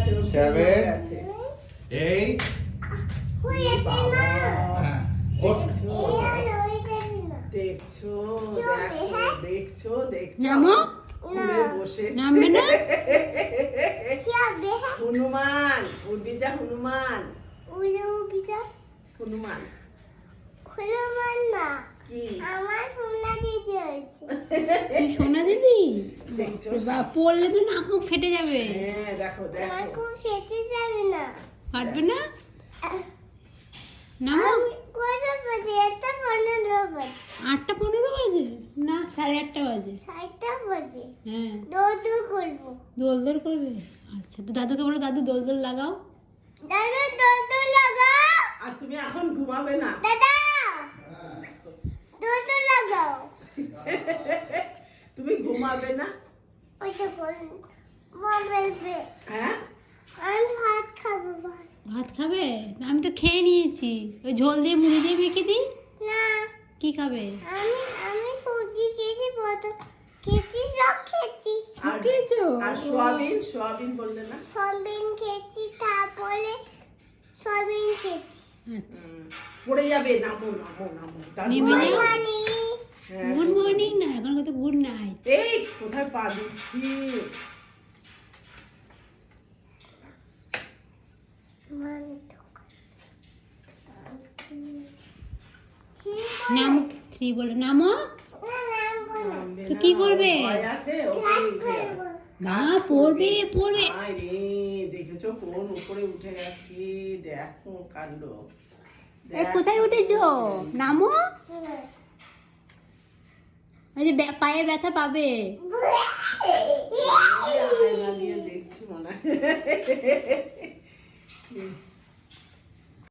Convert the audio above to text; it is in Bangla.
গেছে, ওর শুরু হয়ে গেছে। এই বাবা, হ্যাঁ, ওঠ। দেখছো, দেখছো, দেখছো, নামো। ঘুরে বসে নামবে না? হনুমান, উঠবি যা হনুমান, হনুমান কি তুই সোনা দিদি? দেখছো? বা পড়লে তো নাক মুখ ফেটে যাবে। হ্যাঁ, দেখো দেখো, ফাটবে না? নামো। 8:15 বাজে? না, 8:30 বাজে। হ্যাঁ, দোল দোল করবে। আচ্ছা, তো দাদুকে বলো, দাদু দোল দোল লাগাও। আর তুমি এখন ঘুমাবে না? তুমি ঘুমাবে না? হ্যাঁ, ভাত খাবে? আমি তো খেয়ে নিয়েছি। ওই ঝোল দিয়ে মুড়ি দিয়ে মেখে দিই। কি খাবে? আর খেয়েছো? আর সোয়াবিন, সোয়াবিন বললে না? আচ্ছা, পড়ে যাবে, নামো নামো নামো, দাদু নেমে নামো। যাও। হ্যাঁ, গুড মর্নিং না, এখন কত গুড নাইট। এই কোথায় পা দিচ্ছি? নামো, 3 বলো, নামো। নামবে তো না, কি করবে? ভয় আছে, ওপরে উঠে যাবে। না, পড়বে পড়বে। আয় রে, দেখেছো কোন উপরে উঠে গেছি, দেখো কাণ্ড। এই কোথায় উঠেছো? নামো। ওই যে পায়ে ব্যথা পাবে। আয়না দিয়ে দেখছি মনে হয়।